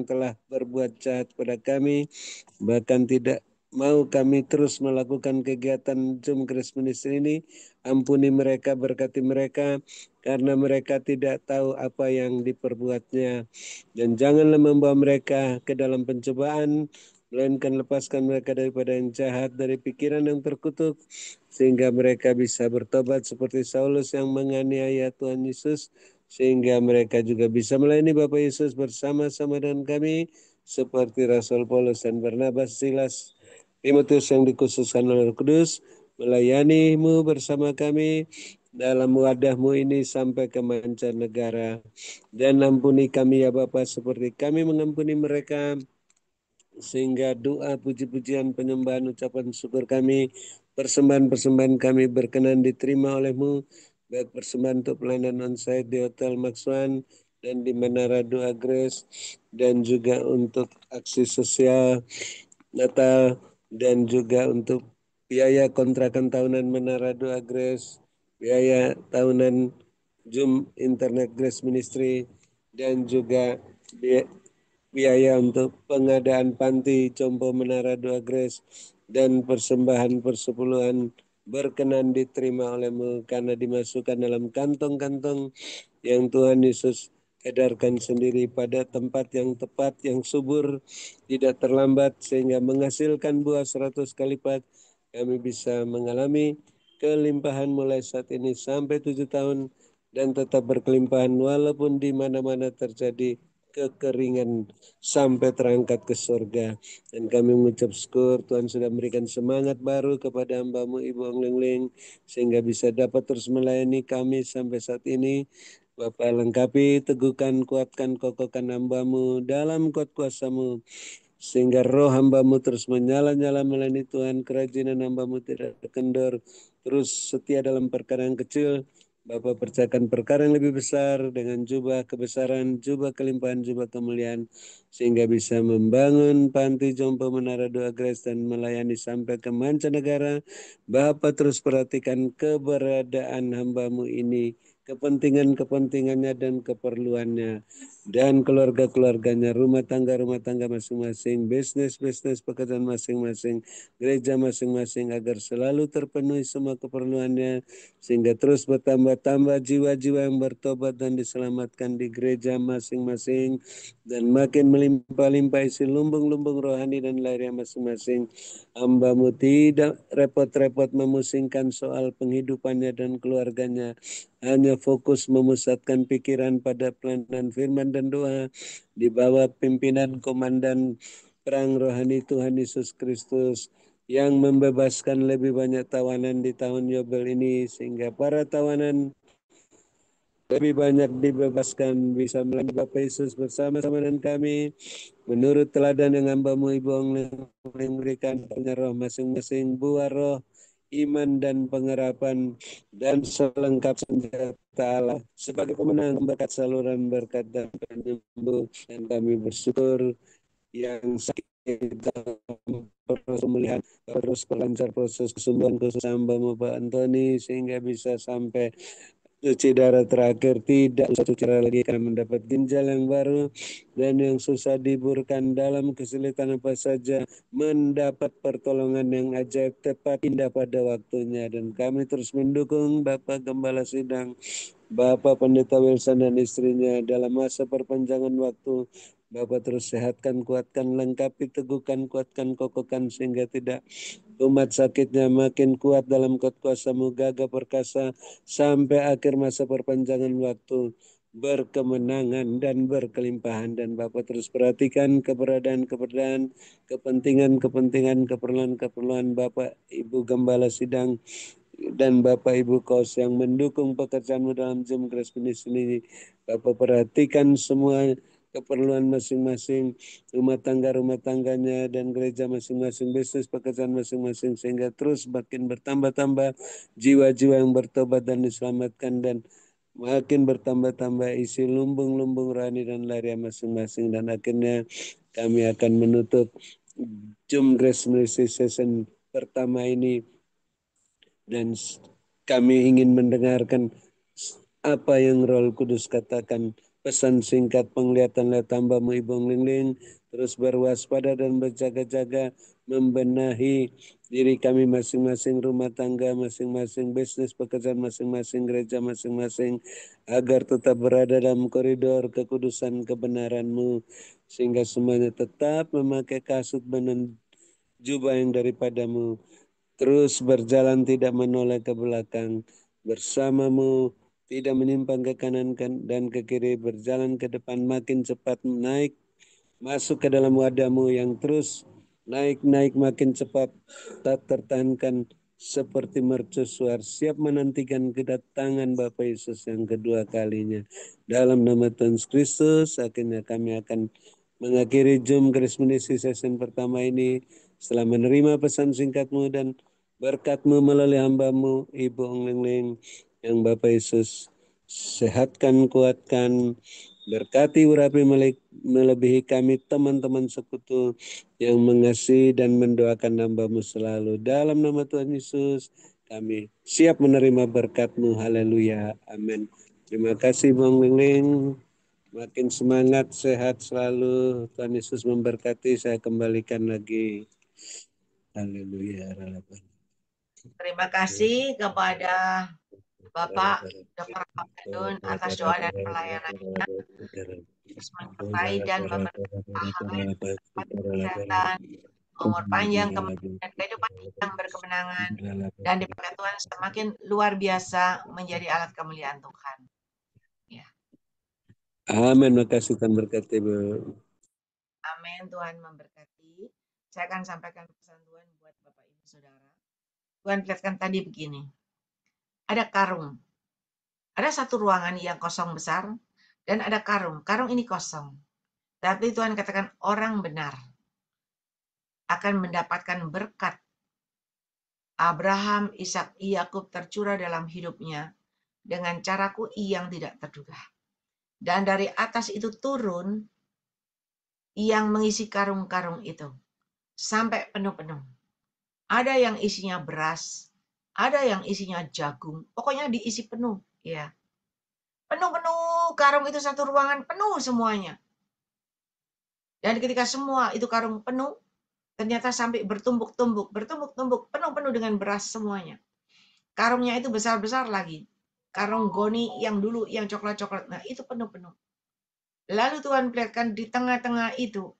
telah berbuat jahat pada kami, bahkan tidak mau kami terus melakukan kegiatan Zoom Grace Ministry ini. Ampuni mereka, berkati mereka, karena mereka tidak tahu apa yang diperbuatnya. Dan janganlah membawa mereka ke dalam pencobaan, melainkan lepaskan mereka daripada yang jahat, dari pikiran yang terkutuk, sehingga mereka bisa bertobat seperti Saulus yang menganiaya Tuhan Yesus, sehingga mereka juga bisa melayani Bapak Yesus bersama-sama dengan kami, seperti Rasul Paulus dan Barnabas, Silas, Timotius yang dikhususkan oleh Roh Kudus, melayanimu bersama kami dalam wadahmu ini sampai ke mancanegara. Dan ampuni kami ya Bapa seperti kami mengampuni mereka, sehingga doa, puji-pujian, penyembahan, ucapan syukur kami, persembahan-persembahan kami berkenan diterima oleh-Mu, baik persembahan untuk pelayanan on-site di Hotel Maxwan dan di Menara Doa Grace, dan juga untuk aksi sosial Natal, dan juga untuk biaya kontrakan tahunan Menara Doa Grace, biaya tahunan Zoom Internet Grace Ministry, dan juga biaya untuk pengadaan panti Compo Menara Doa Grace, dan persembahan persepuluhan berkenan diterima oleh-Mu karena dimasukkan dalam kantong-kantong yang Tuhan Yesus edarkan sendiri pada tempat yang tepat, yang subur, tidak terlambat, sehingga menghasilkan buah 100 kali lipat. Kami bisa mengalami kelimpahan mulai saat ini sampai 7 tahun, dan tetap berkelimpahan walaupun di mana-mana terjadi kekeringan sampai terangkat ke surga. Dan kami mengucap syukur Tuhan sudah memberikan semangat baru kepada hamba-Mu Ibu Ong Ling Ling, sehingga bisa dapat terus melayani kami sampai saat ini. Bapa lengkapi, teguhkan, kuatkan, kokohkan hamba-Mu dalam kuat kuasa-Mu, sehingga roh hamba-Mu terus menyala-nyala melayani Tuhan, kerajinan hamba-Mu tidak kendor, terus setia dalam perkara yang kecil. Bapa percayakan perkara yang lebih besar dengan jubah kebesaran, jubah kelimpahan, jubah kemuliaan, sehingga bisa membangun panti jompo Menara Doa Grace dan melayani sampai ke mancanegara. Bapa terus perhatikan keberadaan hamba-Mu ini, kepentingannya dan keperluannya, dan keluarga-keluarganya, rumah tangga masing-masing, bisnis pekerjaan masing-masing, gereja masing-masing, agar selalu terpenuhi semua keperluannya, sehingga terus bertambah-tambah jiwa-jiwa yang bertobat dan diselamatkan di gereja masing-masing, dan makin melimpah-limpah isi lumbung-lumbung rohani dan lahiriah masing-masing. Hamba-Mu tidak repot-repot memusingkan soal penghidupannya dan keluarganya, hanya fokus memusatkan pikiran pada pelayanan firman dan doa di bawah pimpinan Komandan Perang Rohani Tuhan Yesus Kristus, yang membebaskan lebih banyak tawanan di tahun Yobel ini, sehingga para tawanan lebih banyak dibebaskan, bisa melayani Bapak Yesus bersama-sama dengan kami, menurut teladan yang hamba-Mu Ibu Ong Ling berikan punya roh masing-masing, buah roh, iman dan pengharapan, dan selengkap senjata Allah sebagai pemenang berkat saluran berkat dan penyembuh. Dan kami bersyukur yang sakit terus melihat terus pelancar proses kesembuhan khusus hamba-Mu Pak Antoni, sehingga bisa sampai cuci darah terakhir, tidak usah cuci darah lagi karena mendapat ginjal yang baru, dan yang susah diburkan dalam kesulitan apa saja mendapat pertolongan yang ajaib tepat indah pada waktunya. Dan kami terus mendukung Bapak Gembala Sidang, Bapak Pendeta Wilson dan istrinya dalam masa perpanjangan waktu. Bapak terus sehatkan, kuatkan, lengkapi, teguhkan, kuatkan, kokohkan, sehingga tidak umat sakitnya makin kuat dalam kuat kuasa-Mu, gagah perkasa sampai akhir masa perpanjangan waktu, berkemenangan dan berkelimpahan. Dan Bapak terus perhatikan keberadaan, kepentingan, keperluan Bapak Ibu Gembala Sidang dan Bapak Ibu Kos yang mendukung pekerjaanmu dalam Zoom Grace Ministry ini. Bapak perhatikan semua keperluan masing-masing, rumah tangganya, dan gereja masing-masing, bisnis pekerjaan masing-masing, sehingga terus makin bertambah-tambah jiwa-jiwa yang bertobat dan diselamatkan, dan makin bertambah-tambah isi lumbung-lumbung rohani dan lahiriah masing-masing. Dan akhirnya kami akan menutup Zoom Grace Ministry Session pertama ini, dan kami ingin mendengarkan apa yang Roh Kudus katakan pesan singkat penglihatan lihat hamba-Mu Ibu Lingling, terus berwaspada dan berjaga-jaga membenahi diri kami masing-masing, rumah tangga masing-masing, bisnis pekerjaan masing-masing, gereja masing-masing, agar tetap berada dalam koridor kekudusan kebenaran-Mu, sehingga semuanya tetap memakai kasut dan jubah yang daripada-Mu, terus berjalan tidak menoleh ke belakang, bersama-Mu, tidak menyimpang ke kanan dan ke kiri, berjalan ke depan makin cepat naik, masuk ke dalam wadah-Mu yang terus naik makin cepat, tak tertahankan seperti mercusuar, siap menantikan kedatangan Bapa Yesus yang kedua kalinya. Dalam nama Tuhan Yesus Kristus, akhirnya kami akan mengakhiri Zoom Grace Ministry session pertama ini setelah menerima pesan singkat-Mu dan berkat-Mu melalui hamba-Mu Ibu Ong Leng yang Bapak Yesus sehatkan, kuatkan, berkati urapi melebihi kami teman-teman sekutu yang mengasihi dan mendoakan hamba-Mu selalu. Dalam nama Tuhan Yesus kami siap menerima berkat-Mu. Haleluya. Amin. Terima kasih Bang Leng. Makin semangat, sehat selalu. Tuhan Yesus memberkati. Saya kembalikan lagi. Haleluya. Terima kasih kepada Bapak Dr. Abdul atas doa dan pelayanannya. Terus menyertai dan memberikan pahala, kesehatan, umur panjang, dan kehidupan yang berkemenangan, dan dipakai Tuhan semakin luar biasa menjadi alat kemuliaan Tuhan. Ya. Amin. Makasih Tuhan berkati, Bu. Amin. Tuhan memberkati. Saya akan sampaikan pesan Tuhan buat Bapak Ibu Saudara. Tuhan perlihatkan tadi begini. Ada karung. Ada satu ruangan yang kosong besar dan ada karung. Karung ini kosong. Tapi Tuhan katakan orang benar akan mendapatkan berkat. Abraham, Ishak, Yakub tercurah dalam hidupnya dengan caraku yang tidak terduga. Dan dari atas itu turun yang mengisi karung-karung itu sampai penuh-penuh. Ada yang isinya beras, ada yang isinya jagung, pokoknya diisi penuh, ya. Penuh-penuh karung itu satu ruangan penuh semuanya. Dan ketika semua itu karung penuh, ternyata sampai bertumbuk-tumbuk, penuh-penuh dengan beras semuanya. Karungnya itu besar-besar lagi. Karung goni yang dulu yang coklat-coklat, nah itu penuh-penuh. Lalu Tuhan perlihatkan di tengah-tengah itu,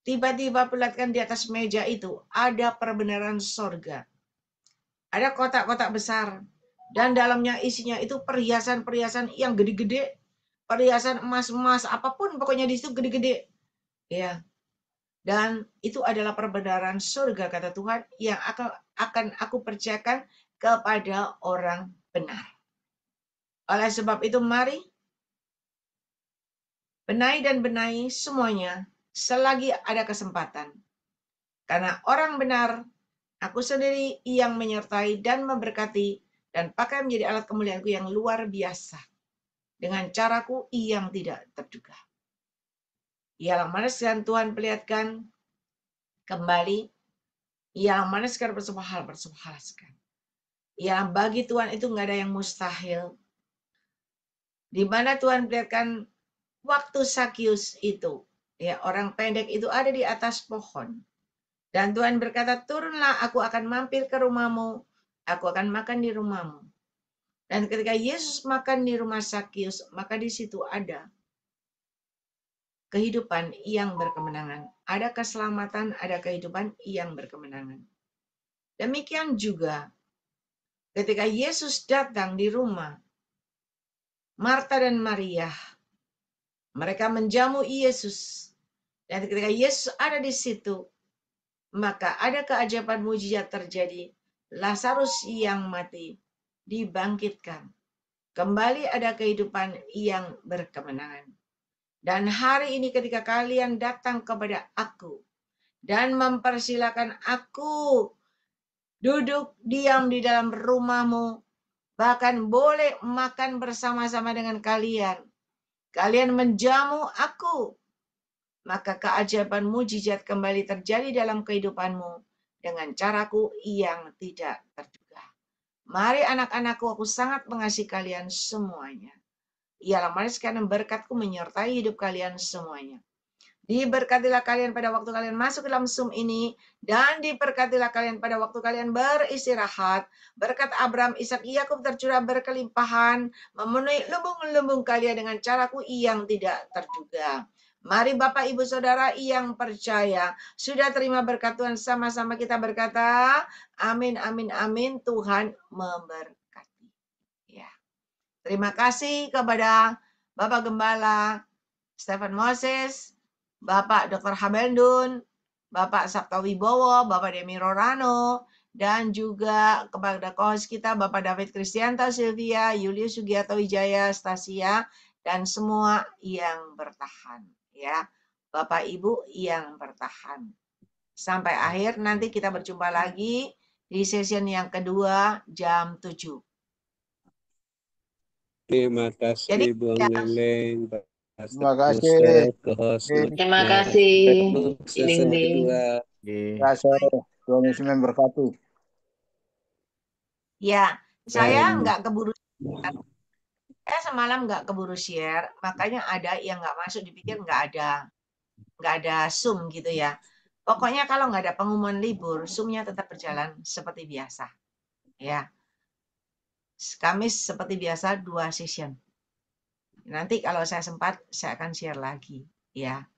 tiba-tiba perlihatkan di atas meja itu ada perbenaran sorga. Ada kotak-kotak besar dan dalamnya isinya itu perhiasan-perhiasan yang gede-gede, perhiasan emas-emas, apapun pokoknya di situ gede-gede. Ya. Dan itu adalah perbenaran surga kata Tuhan yang akan aku percayakan kepada orang benar. Oleh sebab itu mari benahi semuanya selagi ada kesempatan. Karena orang benar, aku sendiri yang menyertai dan memberkati dan pakai menjadi alat kemuliaanku yang luar biasa. Dengan caraku yang tidak terduga. Ialah mana sekalian Tuhan perlihatkan kembali. Ialah mana sekalian bersebuah hal sekalian. Ialah bagi Tuhan itu nggak ada yang mustahil. Di mana Tuhan perlihatkan waktu Sakius itu, ya orang pendek itu ada di atas pohon. Dan Tuhan berkata, turunlah aku akan mampir ke rumahmu, aku akan makan di rumahmu. Dan ketika Yesus makan di rumah Sakius, maka di situ ada kehidupan yang berkemenangan. Ada keselamatan, ada kehidupan yang berkemenangan. Demikian juga ketika Yesus datang di rumah Marta dan Maria, mereka menjamu Yesus. Dan ketika Yesus ada di situ, maka ada keajaiban mujizat terjadi. Lazarus yang mati dibangkitkan. Kembali ada kehidupan yang berkemenangan. Dan hari ini ketika kalian datang kepada aku dan mempersilakan aku duduk diam di dalam rumahmu, bahkan boleh makan bersama-sama dengan kalian. Kalian menjamu aku, maka keajaiban mujizat kembali terjadi dalam kehidupanmu dengan caraku yang tidak terduga. Mari anak-anakku, aku sangat mengasihi kalian semuanya. ialah maniskan dan berkat-Ku menyertai hidup kalian semuanya. Diberkatilah kalian pada waktu kalian masuk ke dalam Zoom ini, dan diberkatilah kalian pada waktu kalian beristirahat. Berkat Abraham, Ishak, Yakub tercurah berkelimpahan, memenuhi lumbung-lumbung kalian dengan caraku yang tidak terduga. Mari Bapak Ibu Saudara yang percaya, sudah terima berkat Tuhan, sama-sama kita berkata, amin, amin, amin, Tuhan memberkati. Ya. Terima kasih kepada Bapak Gembala Stephen Moses, Bapak Dr. Habendun, Bapak Sabta Wibowo, Bapak Demi Rorano, dan juga kepada co-host kita Bapak David Kristianto, Sylvia, Julius Sugiyato Wijaya, Stasia, dan semua yang bertahan. Ya, Bapak Ibu yang bertahan. Sampai akhir, nanti kita berjumpa lagi di session yang kedua jam 7. Terima kasih Jadi Bung ya, Leleng, Terima kasih. Terima kasih, season Ding-ding. kedua. Terima kasih. Tuhan Yesus memberkati. ya, saya nggak keburu. Saya semalam nggak keburu share, makanya ada yang nggak masuk, dipikir nggak ada Zoom gitu ya. Pokoknya kalau nggak ada pengumuman libur, Zoom-nya tetap berjalan seperti biasa. Ya, Kamis seperti biasa 2 session. Nanti kalau saya sempat, saya akan share lagi. Ya,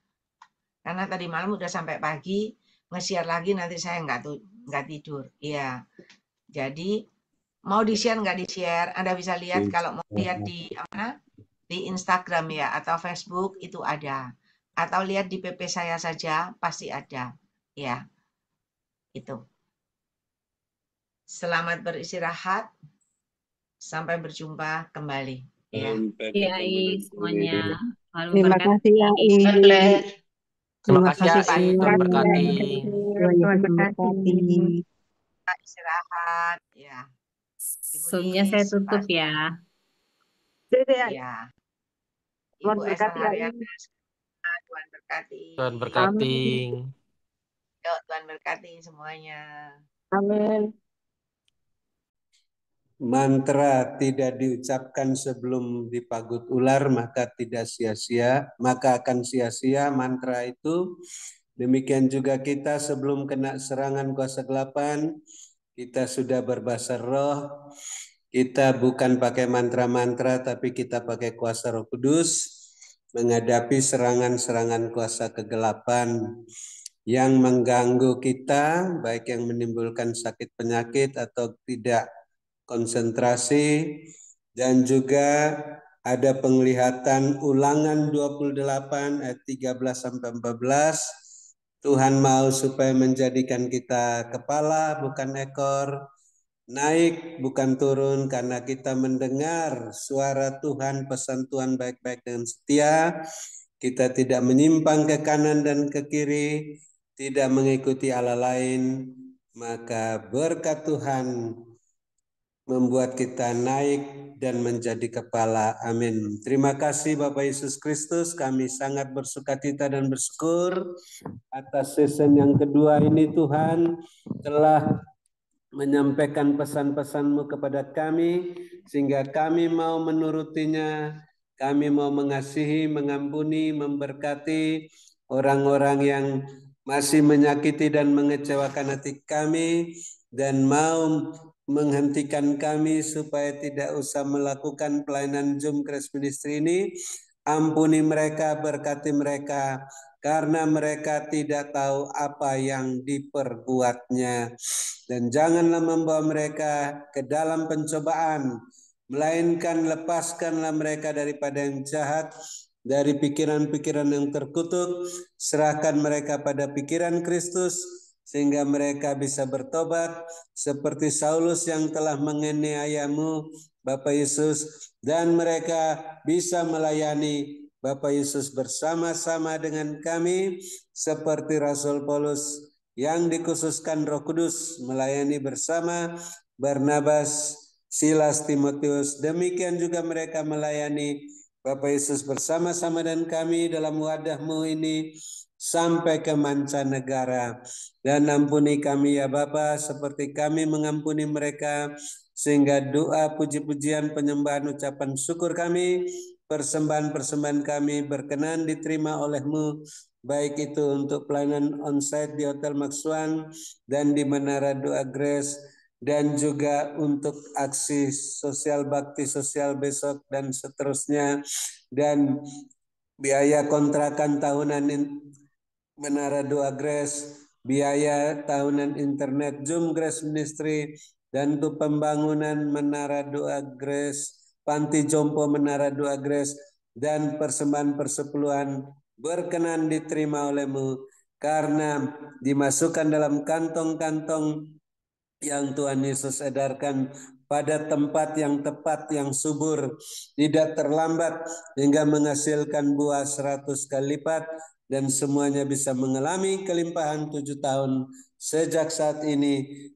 karena tadi malam udah sampai pagi, nge-share lagi nanti saya nggak tidur. Ya, jadi mau di-share nggak di-share, Anda bisa lihat kalau mau lihat di mana? Di Instagram ya, atau Facebook itu ada. Atau lihat di PP saya saja, pasti ada. Ya, itu. Selamat beristirahat. Sampai berjumpa kembali. Ya. Iya, semuanya. Terima kasih ya, God bless. Terima kasih ya, Bapak Ibu. Tuhan berkati. Tuhan Yesus memberkati. Istirahat. Ya. Zoom-nya saya tutup ya. Ya. Tuhan Ibu berkati Esther ya. Haryana. Tuhan berkati. Tuhan berkati. Yuk, Tuhan berkati semuanya. Amin. Mantra tidak diucapkan sebelum dipagut ular maka tidak sia-sia, maka akan sia-sia mantra itu. Demikian juga kita sebelum kena serangan kuasa kegelapan, kita sudah berbahasa roh. Kita bukan pakai mantra-mantra, tapi kita pakai kuasa Roh Kudus menghadapi serangan-serangan kuasa kegelapan yang mengganggu kita, baik yang menimbulkan sakit penyakit atau tidak konsentrasi, dan juga ada penglihatan Ulangan 28 ayat 13 sampai 14. Tuhan mau supaya menjadikan kita kepala bukan ekor, naik bukan turun, karena kita mendengar suara Tuhan, pesan Tuhan baik-baik dan setia. Kita tidak menyimpang ke kanan dan ke kiri, tidak mengikuti Allah lain, maka berkat Tuhan membuat kita naik dan menjadi kepala. Amin. Terima kasih Bapak Yesus Kristus. Kami sangat bersukacita dan bersyukur atas season yang kedua ini. Tuhan telah menyampaikan pesan-pesan-Mu kepada kami, sehingga kami mau menurutinya. Kami mau mengasihi, mengampuni, memberkati orang-orang yang masih menyakiti dan mengecewakan hati kami, dan mau menghentikan kami supaya tidak usah melakukan pelayanan Zoom Grace Ministry ini. Ampuni mereka, berkati mereka, karena mereka tidak tahu apa yang diperbuatnya. Dan janganlah membawa mereka ke dalam pencobaan, melainkan lepaskanlah mereka daripada yang jahat, dari pikiran-pikiran yang terkutuk. Serahkan mereka pada pikiran Kristus, sehingga mereka bisa bertobat seperti Saulus yang telah menganiayamu, Bapak Yesus, dan mereka bisa melayani Bapak Yesus bersama-sama dengan kami, seperti Rasul Paulus yang dikhususkan Roh Kudus melayani bersama Barnabas, Silas, Timotius. Demikian juga mereka melayani Bapak Yesus bersama-sama dan kami dalam wadah-Mu ini sampai ke mancanegara. Dan ampuni kami ya Bapa, seperti kami mengampuni mereka, sehingga doa, puji-pujian, penyembahan, ucapan syukur kami persembahan-persembahan kami berkenan diterima oleh-Mu, baik itu untuk pelayanan onsite di Hotel Maxwan dan di Menara Doa Grace, dan juga untuk aksi sosial bakti sosial besok dan seterusnya, dan biaya kontrakan tahunan Menara Doa Grace, biaya tahunan internet Zoom Grace Ministry, dan untuk pembangunan Menara Doa Grace, Panti Jompo Menara Doa Grace, dan persembahan persepuluhan berkenan diterima oleh-Mu, karena dimasukkan dalam kantong-kantong yang Tuhan Yesus edarkan pada tempat yang tepat, yang subur, tidak terlambat, hingga menghasilkan buah 100 kali lipat, dan semuanya bisa mengalami kelimpahan 7 tahun sejak saat ini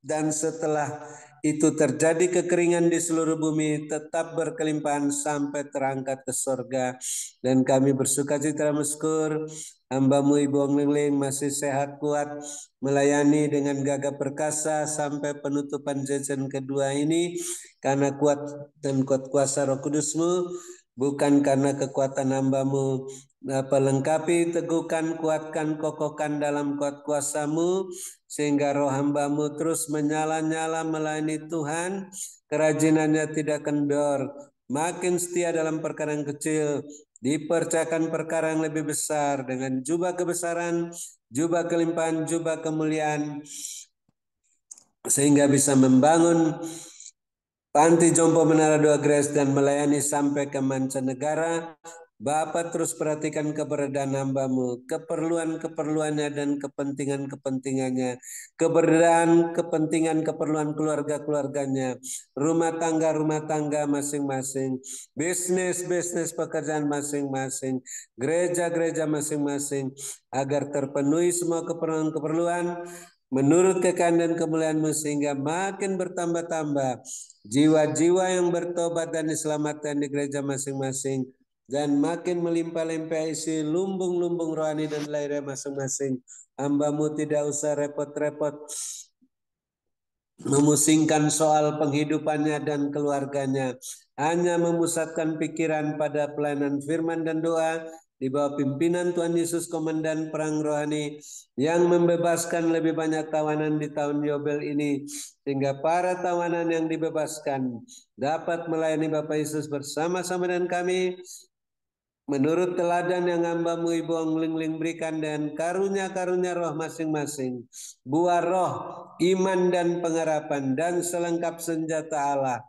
dan setelah itu terjadi kekeringan di seluruh bumi, tetap berkelimpahan sampai terangkat ke surga. Dan kami bersukacita bersyukur, hamba-Mu Ibu Ong Lingling masih sehat kuat, melayani dengan gagah perkasa sampai penutupan jajan kedua ini, karena kuat dan kuat kuasa Roh Kudus-Mu, bukan karena kekuatan hamba-Mu. Pelengkapi, teguhkan, kuatkan, kokohkan dalam kuat kuasa-Mu, sehingga roh hamba-Mu terus menyala-nyala melayani Tuhan, kerajinannya tidak kendor, makin setia dalam perkara yang kecil, dipercayakan perkara yang lebih besar, dengan jubah kebesaran, jubah kelimpahan, jubah kemuliaan, sehingga bisa membangun Panti Jompo Menara Doa Grace dan melayani sampai ke mancanegara. Bapa terus perhatikan keberadaan hamba-Mu, keperluan-keperluannya dan kepentingan-kepentingannya, kepentingan keperluan keluarga-keluarganya, rumah tangga masing-masing, bisnis pekerjaan masing-masing, gereja-gereja masing-masing, agar terpenuhi semua keperluan-keperluan menurut kekayaan dan kemuliaan-Mu, sehingga makin bertambah-tambah jiwa-jiwa yang bertobat dan diselamatkan di gereja masing-masing, dan makin melimpah-limpah isi lumbung-lumbung rohani dan lahirnya masing-masing. Hamba-Mu tidak usah repot-repot memusingkan soal penghidupannya dan keluarganya, hanya memusatkan pikiran pada pelayanan firman dan doa di bawah pimpinan Tuhan Yesus, Komandan Perang Rohani, yang membebaskan lebih banyak tawanan di tahun Yobel ini, sehingga para tawanan yang dibebaskan dapat melayani Bapak Yesus bersama-sama dengan kami, menurut teladan yang hamba-Mu Ibu Ong Lingling berikan, dan karunia-karunia roh masing-masing, buah roh, iman dan pengharapan, dan selengkap senjata Allah,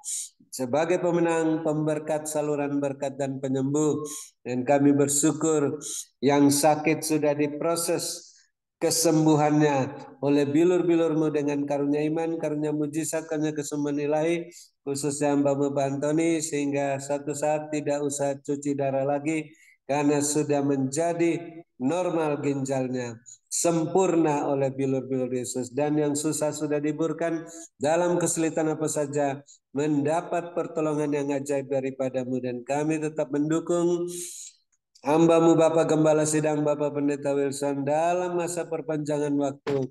sebagai pemenang, pemberkat, saluran berkat, dan penyembuh. Dan kami bersyukur yang sakit sudah diproses kesembuhannya oleh bilur-bilur-Mu dengan karunia iman, karunia mujizat, karunia kesembuhan ilahi, khususnya hamba-Mu Pak Antoni, sehingga satu saat tidak usah cuci darah lagi, karena sudah menjadi normal ginjalnya, sempurna oleh bilur-bilur Yesus. Dan yang susah sudah diburkan, dalam kesulitan apa saja mendapat pertolongan yang ajaib daripada-Mu. Dan kami tetap mendukung hamba-Mu Bapak Gembala Sidang, Bapak Pendeta Wilson, dalam masa perpanjangan waktu,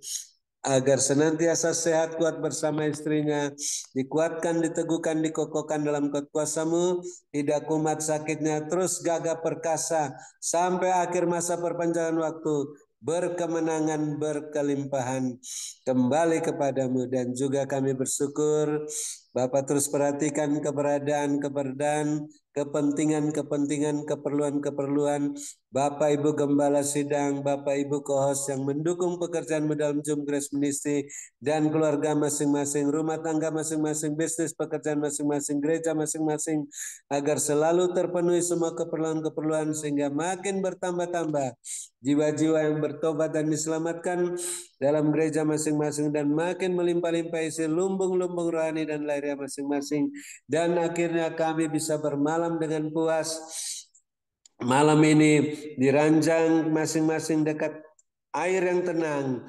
agar senantiasa sehat kuat bersama istrinya, dikuatkan, diteguhkan, dikokohkan dalam kuat kuasa-Mu, tidak kumat sakitnya, terus gagah perkasa sampai akhir masa perpanjangan waktu, berkemenangan, berkelimpahan kembali kepada-Mu. Dan juga kami bersyukur Bapak terus perhatikan keberadaan, kepentingan, keperluan Bapak Ibu Gembala Sidang, Bapak Ibu Kohos yang mendukung pekerjaan-Mu dalam Zoom Grace Ministry, dan keluarga masing-masing, rumah tangga masing-masing, bisnis pekerjaan masing-masing, gereja masing-masing, agar selalu terpenuhi semua keperluan-keperluan, sehingga makin bertambah-tambah jiwa-jiwa yang bertobat dan diselamatkan dalam gereja masing-masing, dan makin melimpah-limpah isi lumbung-lumbung rohani dan lahirnya masing-masing. Dan akhirnya kami bisa bermalam dengan puas. Malam ini di ranjang masing-masing dekat air yang tenang,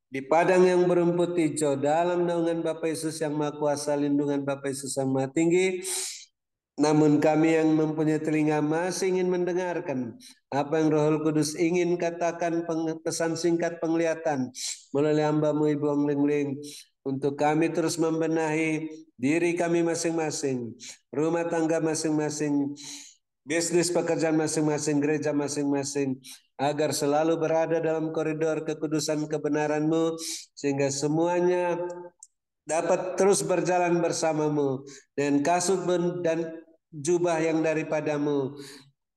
di padang yang berumput hijau, dalam naungan Bapa Yesus yang Maha Kuasa, lindungan Bapa Yesus yang Maha Tinggi, Namun kami yang mempunyai telinga masih ingin mendengarkan apa yang Roh Kudus ingin katakan, pesan singkat penglihatan melalui hamba-Mu Ibu Ong Ling Ling, untuk kami terus membenahi diri kami masing-masing, rumah tangga masing-masing, bisnis pekerjaan masing-masing, gereja masing-masing, agar selalu berada dalam koridor kekudusan kebenaran-Mu, sehingga semuanya dapat terus berjalan bersamamu, dan kasut dan jubah yang daripadamu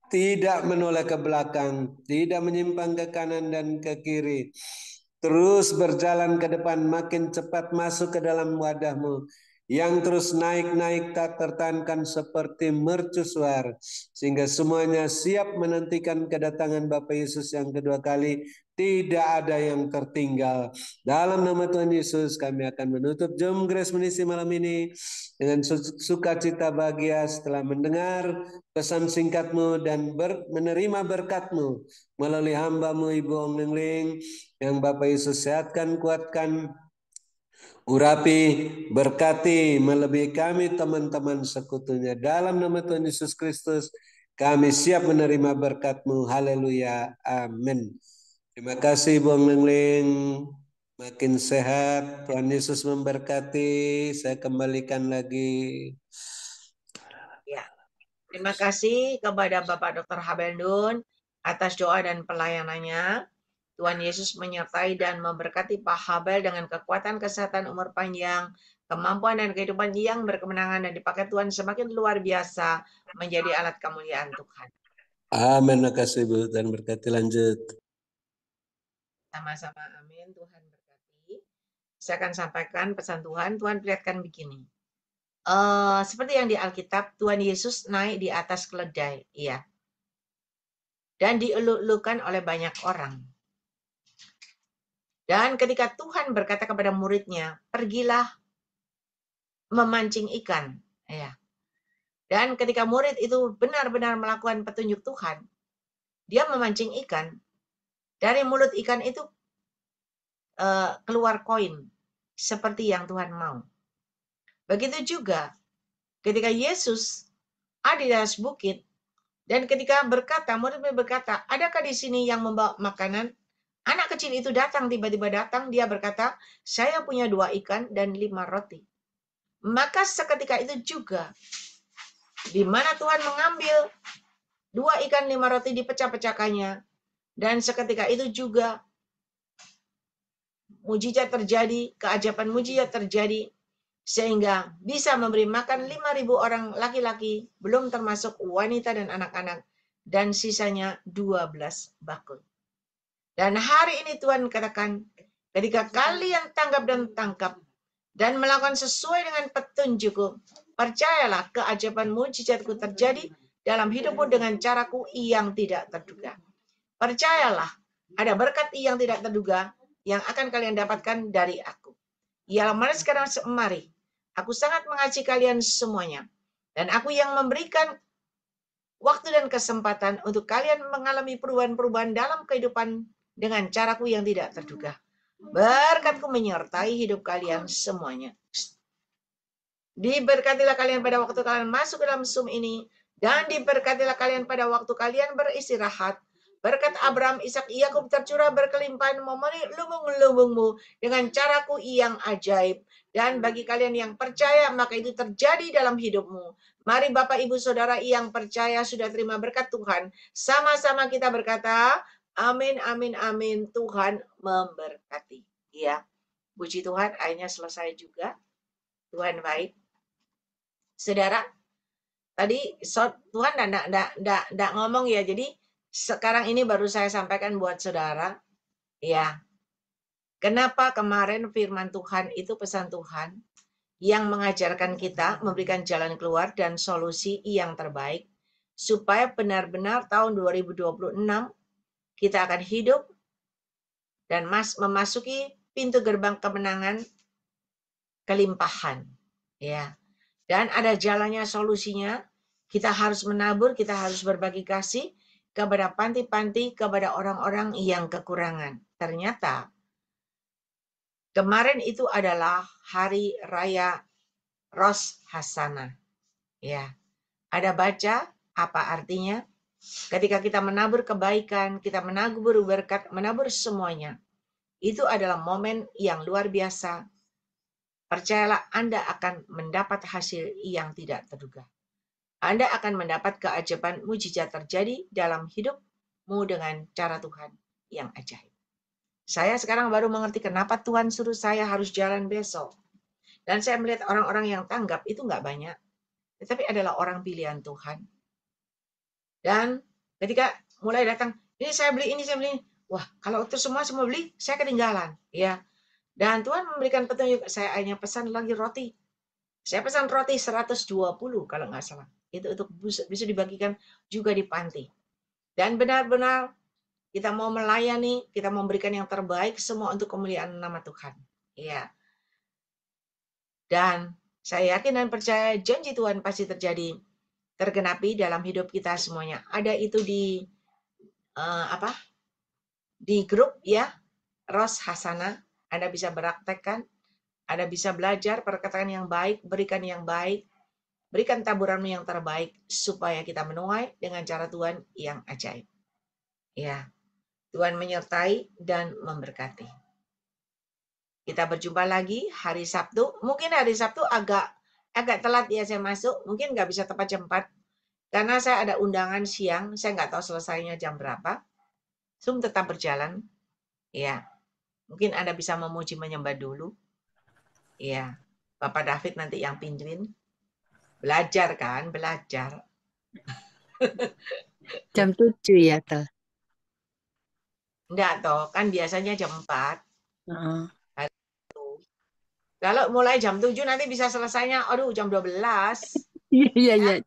tidak menoleh ke belakang, tidak menyimpang ke kanan dan ke kiri, terus berjalan ke depan, makin cepat masuk ke dalam wadahmu yang terus naik-naik tak tertahankan seperti mercusuar, sehingga semuanya siap menantikan kedatangan Bapa Yesus yang kedua kali. Tidak ada yang tertinggal. Dalam nama Tuhan Yesus kami akan menutup Jom Grace Ministry malam ini dengan sukacita bahagia setelah mendengar pesan singkat-Mu dan menerima berkat-Mu melalui hamba-Mu Ibu Ong Ling Ling, yang Bapak Yesus sehatkan, kuatkan, urapi, berkati, melebihi kami teman-teman sekutunya. Dalam nama Tuhan Yesus Kristus kami siap menerima berkat-Mu. Haleluya. Amin. Terima kasih Ibu Ong Ling Ling. Makin sehat. Tuhan Yesus memberkati. Saya kembalikan lagi. Ya, terima kasih kepada Bapak Dr. Habeldun atas doa dan pelayanannya. Tuhan Yesus menyertai dan memberkati Pak Habel dengan kekuatan, kesehatan, umur panjang, kemampuan dan kehidupan yang berkemenangan, dan dipakai Tuhan semakin luar biasa menjadi alat kemuliaan Tuhan. Amin. Terima kasih Bu, dan berkati lanjut. Sama-sama, amin. Tuhan berkati. Saya akan sampaikan pesan Tuhan. Tuhan perlihatkan begini. Seperti yang di Alkitab, Tuhan Yesus naik di atas keledai, iya, dan dieluk-elukan oleh banyak orang. Dan ketika Tuhan berkata kepada muridnya, pergilah memancing ikan, ya. Dan ketika murid itu benar-benar melakukan petunjuk Tuhan, dia memancing ikan. Dari mulut ikan itu keluar koin, seperti yang Tuhan mau. Begitu juga ketika Yesus ada di atas bukit, dan ketika murid berkata, adakah di sini yang membawa makanan? Anak kecil itu datang, tiba-tiba datang, dia berkata, saya punya 2 ikan dan 5 roti. Maka seketika itu juga, di mana Tuhan mengambil 2 ikan 5 roti, dipecah-pecahkannya, dan seketika itu juga mujizat terjadi, keajaiban mujizat terjadi, sehingga bisa memberi makan 5.000 orang laki-laki, belum termasuk wanita dan anak-anak, dan sisanya 12 bakul. Dan hari ini Tuhan katakan, ketika kalian tanggap dan tangkap dan melakukan sesuai dengan petunjukku, percayalah keajaiban mujizatku terjadi dalam hidupmu dengan caraku yang tidak terduga. Percayalah, ada berkat yang tidak terduga yang akan kalian dapatkan dari aku. Ya, mari sekarang mari. Aku sangat mengasihi kalian semuanya. Dan aku yang memberikan waktu dan kesempatan untuk kalian mengalami perubahan-perubahan dalam kehidupan dengan caraku yang tidak terduga. Berkatku menyertai hidup kalian semuanya. Diberkatilah kalian pada waktu kalian masuk ke dalam Zoom ini, dan diberkatilah kalian pada waktu kalian beristirahat. Berkat Abraham, Ishak, Yakub tercurah berkelimpahan memenuhi lubung-lubungmu dengan caraku yang ajaib. Dan bagi kalian yang percaya, maka itu terjadi dalam hidupmu. Mari Bapak, Ibu, Saudara yang percaya sudah terima berkat Tuhan. Sama-sama kita berkata, amin, amin, amin. Tuhan memberkati. Ya, puji Tuhan, akhirnya selesai juga. Tuhan baik. Saudara, tadi Tuhan enggak ngomong ya, jadi sekarang ini baru saya sampaikan buat saudara. Ya, kenapa kemarin firman Tuhan itu pesan Tuhan yang mengajarkan kita memberikan jalan keluar dan solusi yang terbaik, supaya benar-benar tahun 2026 kita akan hidup dan memasuki pintu gerbang kemenangan, kelimpahan. Ya, dan ada jalannya, solusinya. Kita harus menabur, kita harus berbagi kasih kepada panti-panti, kepada orang-orang yang kekurangan. Ternyata kemarin itu adalah hari raya Rosh Hashanah. Ya, Ada baca apa artinya? Ketika kita menabur kebaikan, kita menabur berkat, menabur semuanya. Itu adalah momen yang luar biasa. Percayalah, Anda akan mendapat hasil yang tidak terduga. Anda akan mendapat keajaiban mujizat terjadi dalam hidupmu dengan cara Tuhan yang ajaib. Saya sekarang baru mengerti kenapa Tuhan suruh saya harus jalan besok. Dan saya melihat orang-orang yang tanggap itu nggak banyak. Tetapi adalah orang pilihan Tuhan. Dan ketika mulai datang, ini saya beli, ini saya beli. Wah, kalau itu semua beli, saya ketinggalan. Ya. Dan Tuhan memberikan petunjuk, saya hanya pesan lagi roti. Saya pesan roti 120 kalau nggak salah. Itu untuk bisa dibagikan juga di panti. Dan benar-benar kita mau melayani, kita memberikan yang terbaik semua untuk kemuliaan nama Tuhan. Ya. Dan saya yakin dan percaya janji Tuhan pasti terjadi, tergenapi dalam hidup kita semuanya. Ada itu di di grup ya, Ros Hasana. Anda bisa beraktekkan, Anda bisa belajar perkataan yang baik, berikan yang baik, berikan taburanmu yang terbaik supaya kita menuai dengan cara Tuhan yang ajaib. Ya, Tuhan menyertai dan memberkati. Kita berjumpa lagi hari Sabtu. Mungkin hari Sabtu agak telat ya saya masuk. Mungkin nggak bisa tepat jam 4. Karena saya ada undangan siang. Saya nggak tahu selesainya jam berapa. Zoom tetap berjalan. Ya, mungkin Anda bisa memuji menyembah dulu. Ya, Bapak David nanti yang pimpin. Belajar kan, belajar. Jam 7 ya, Tel. Enggak toh, kan biasanya jam 4. Heeh. Kalau mulai jam 7 nanti bisa selesainya, aduh jam 12. Iya.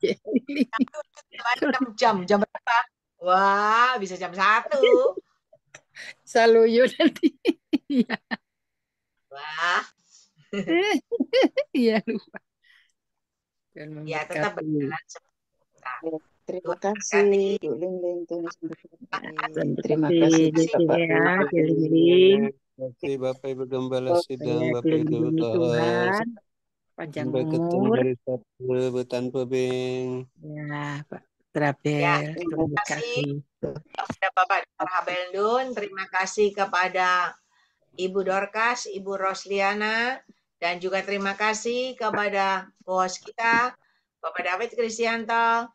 Jam berapa? Wah, bisa jam 1. Saluyo nanti. Wah. Iya, lupa. Ya, tetap berjalan sebentar. Terima Tuhan kasih berkati. Bu Lingling, Tuhan Yesus memberkati. Terima Terima kasih kasih Bapak ya, Ibu. Keliling. Terima kasih Bapak Ibu Gembala Sidang, Saya Bapak Ibu dilindungi Host. Tuhan, panjang Sampai ketemu umur. hari Sabtu tanpa bing. Ya, Pak Ya, Trabel, terima terima kasih kasih. kepada Bapak Dr. Habeldun, terima kasih kepada Ibu Dorcas, Ibu Rosliana, dan juga terima kasih kepada host kita, Bapak David Kristianto,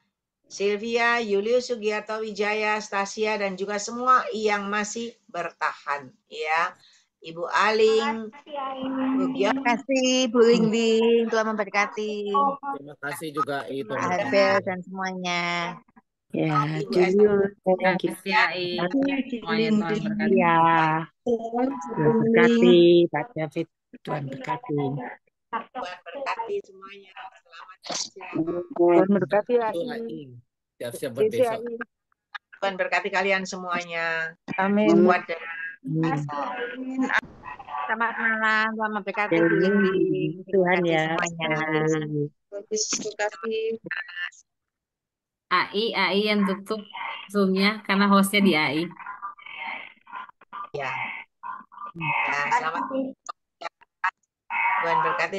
Sylvia, Julius Sugiarto Wijaya, Stasia, dan juga semua yang masih bertahan. Ya, Ibu Aling, Ibu Gio, Terima kasih Bu Lingling, Tuhan memberkati. Terima kasih juga itu. Pak Abel dan semuanya. Ya, Ibu Julius, Terima thank you. kasih Ai. Semuanya Tuhan berkati. Ya, Tuhan berkati, Pak David, Tuhan berkati. Tuhan berkati semuanya. Selamat beristirahat. Tuhan berkati ya. Itu Aing. Siap-siap buat Sisi besok. Aing. Tuhan berkati kalian semuanya. Amin. Kuat dan Selamat malam, Tuhan memberkati Bu Amin. Lingling. Tuhan Terima kasih ya. semuanya. Terima kasih. AI yang tutup Zoom-nya karena hostnya di AI. ya. Ya, selamat. Tuhan berkati.